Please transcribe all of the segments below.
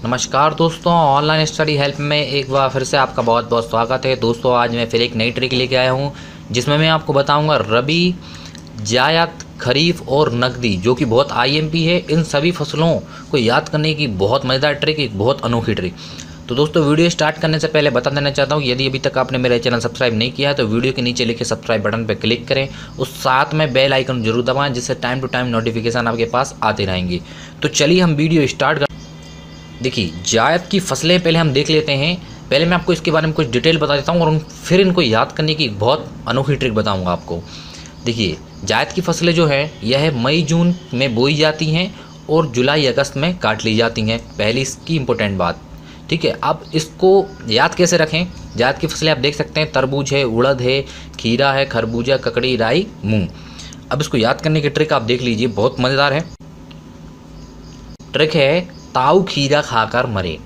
नमस्कार दोस्तों, online study help में एक बार फिर से आपका बहुत बहुत स्वागत है। दोस्तों आज मैं फिर एक नई ट्रिक लेके आया हूँ जिसमें मैं आपको बताऊंगा रबी, जायद, खरीफ और नकदी जो कि बहुत आईएमपी है, इन सभी फसलों को याद करने की बहुत मज़ेदार ट्रिक, एक बहुत अनोखी ट्रिक। तो दोस्तों वीडियो स्टार्ट करने से पहले बता देना चाहता हूँ, यदि अभी तक आपने मेरा चैनल सब्सक्राइब नहीं किया है तो वीडियो के नीचे लिखे सब्सक्राइब बटन पर क्लिक करें, उस साथ में बेल आइकन जरूर दबाएं जिससे टाइम टू टाइम नोटिफिकेशन आपके पास आते रहेंगे। तो चलिए हम वीडियो स्टार्ट कर। देखिए जायद की फसलें पहले हम देख लेते हैं। पहले मैं आपको इसके बारे में कुछ डिटेल बता देता हूँ और फिर इनको याद करने की बहुत अनोखी ट्रिक बताऊँगा आपको। देखिए जायद की फसलें जो है यह मई जून में बोई जाती हैं और जुलाई अगस्त में काट ली जाती हैं। पहली इसकी इम्पोर्टेंट बात, ठीक है। अब इसको याद कैसे रखें? जायद की फसलें आप देख सकते हैं, तरबूज है, उड़द है, खीरा है, खरबूजा, ककड़ी, राई, मूंग। अब इसको याद करने की ट्रिक आप देख लीजिए, बहुत मज़ेदार है। ट्रिक है ताऊ खीरा खाकर मरे।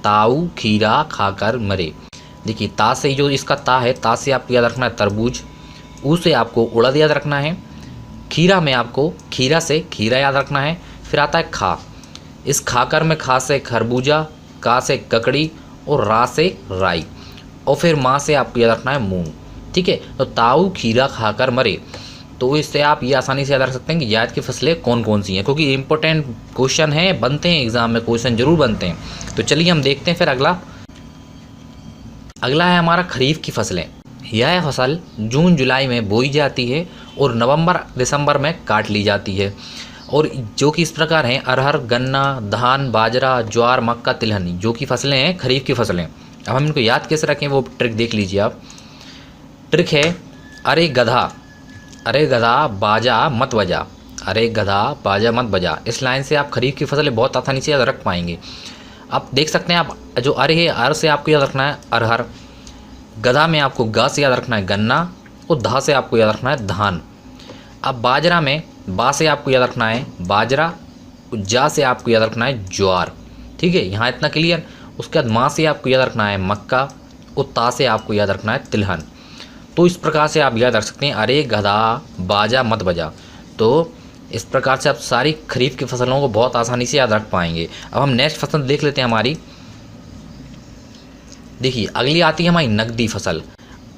ताऊ खीरा खाकर मरे। देखिए ता से जो इसका ता है, ता से आपको याद रखना है तरबूज, ऊ से आपको उड़द याद रखना है, खीरा में आपको खीरा से खीरा याद रखना है। फिर आता है खा, इस खाकर में खा से खरबूजा, का से ककड़ी और रा से राई, और फिर माँ से आपको याद रखना है मूंग। ठीक है, तो ताऊ खीरा खाकर मरे, तो इससे आप ये आसानी से याद रख सकते हैं कि जायद की फसलें कौन कौन सी हैं, क्योंकि इंपॉर्टेंट क्वेश्चन है, बनते हैं एग्जाम में, क्वेश्चन जरूर बनते हैं। तो चलिए हम देखते हैं। फिर अगला है हमारा खरीफ की फसलें। यह फसल जून जुलाई में बोई जाती है और नवंबर दिसंबर में काट ली जाती है, और जो कि इस प्रकार हैं अरहर, गन्ना, धान, बाजरा, ज्वार, मक्का, तिलहनी, जो कि फसलें हैं खरीफ की फसलें। अब हम इनको याद कैसे रखें वो ट्रिक देख लीजिए आप। ट्रिक है अरे गधा, अरे गधा बाजा मत बजा, अरे गधा बाजा मत बजा। इस लाइन से आप खरीफ की फसलें बहुत आसानी से याद रख पाएंगे। आप देख सकते हैं, आप जो अरे है, अर से आपको याद रखना है अरहर, गधा में आपको गा से याद रखना है गन्ना, और धा से आपको याद रखना है धान। अब बाजरा में बा से आपको याद रखना है बाजरा, जा से आपको याद रखना है ज्वार। ठीक है, यहाँ इतना क्लियर। उसके बाद माँ से आपको याद रखना है मक्का, और ता से आपको याद रखना है तिलहन। तो इस प्रकार से आप याद रख सकते हैं अरे गधा बाजा मत बजा। तो इस प्रकार से आप सारी खरीफ की फसलों को बहुत आसानी से याद रख पाएंगे। अब हम नेक्स्ट फसल देख लेते हैं हमारी। देखिए अगली आती है हमारी नकदी फसल।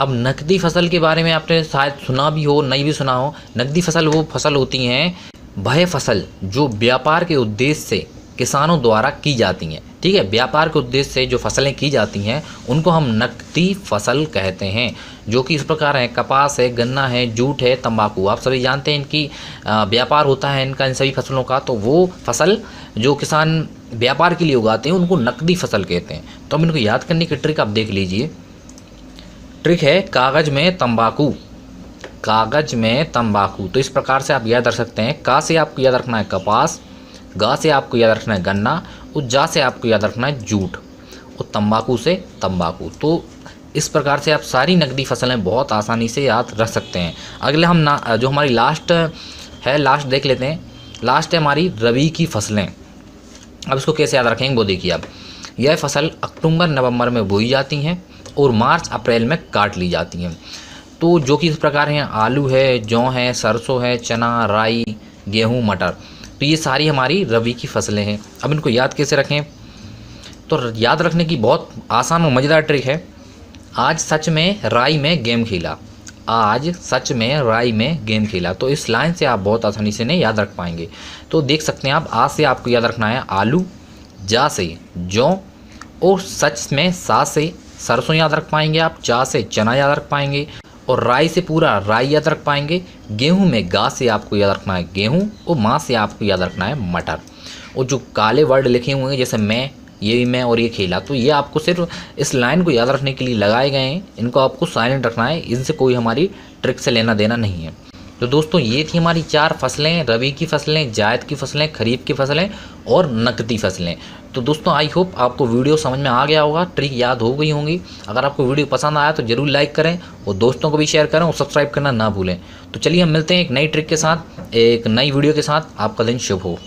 अब नकदी फसल के बारे में आपने शायद सुना भी हो, नहीं भी सुना हो। नकदी फसल वो फसल होती हैं, वह फसल जो व्यापार के उद्देश्य से किसानों द्वारा की जाती हैं। ठीक है, व्यापार के उद्देश्य से जो फसलें की जाती हैं उनको हम नकदी फसल कहते हैं, जो कि इस प्रकार है कपास है, गन्ना है, जूट है, तंबाकू। आप सभी जानते हैं इनकी व्यापार होता है इनका, इन सभी फसलों का। तो वो फसल जो किसान व्यापार के लिए उगाते हैं उनको नकदी फसल कहते हैं। तो अब इनको याद करने की ट्रिक आप देख लीजिए। ट्रिक है कागज में तंबाकू, कागज में तंबाकू। तो इस प्रकार से आप याद रख सकते हैं। का से आपको याद रखना है कपास, गा से आपको याद रखना है गन्ना, और जा से आपको याद रखना है जूट, और तंबाकू से तंबाकू। तो इस प्रकार से आप सारी नकदी फसलें बहुत आसानी से याद रख सकते हैं। अगले हम जो हमारी लास्ट है, लास्ट देख लेते हैं। लास्ट है हमारी रबी की फसलें। अब इसको कैसे याद रखेंगे वो देखिए आप। यह फसल अक्टूबर नवंबर में बोई जाती हैं और मार्च अप्रैल में काट ली जाती हैं। तो जो कि इस प्रकार हैं आलू है, जौ है, सरसों है, चना, राई, गेहूँ, मटर। तो ये सारी हमारी रबी की फसलें हैं। अब इनको याद कैसे रखें? तो याद रखने की बहुत आसान और मज़ेदार ट्रिक है। आज सच में राई में गेम खेला, आज सच में राई में गेम खेला। तो इस लाइन से आप बहुत आसानी से नहीं याद रख पाएंगे। तो देख सकते हैं आप, आज से आपको याद रखना है आलू, जा से जौ, और सच में सा से सरसों याद रख पाएंगे आप, चा से चना याद रख पाएंगे, और राई से पूरा राई याद रख पाएंगे। गेहूं में गा से आपको याद रखना है गेहूं, और माँ से आपको याद रखना है मटर। और जो काले वर्ड लिखे हुए हैं जैसे मैं, ये भी मैं, और ये खेला, तो ये आपको सिर्फ इस लाइन को याद रखने के लिए लगाए गए हैं। इनको आपको साइलेंट रखना है, इनसे कोई हमारी ट्रिक से लेना देना नहीं है। तो दोस्तों ये थी हमारी 4 फसलें, रबी की फसलें, जायद की फसलें, खरीफ की फसलें और नकदी फसलें। तो दोस्तों आई होप आपको वीडियो समझ में आ गया होगा, ट्रिक याद हो गई होंगी। अगर आपको वीडियो पसंद आया तो ज़रूर लाइक करें और दोस्तों को भी शेयर करें और सब्सक्राइब करना ना भूलें। तो चलिए हम मिलते हैं एक नई ट्रिक के साथ, एक नई वीडियो के साथ। आपका दिन शुभ हो।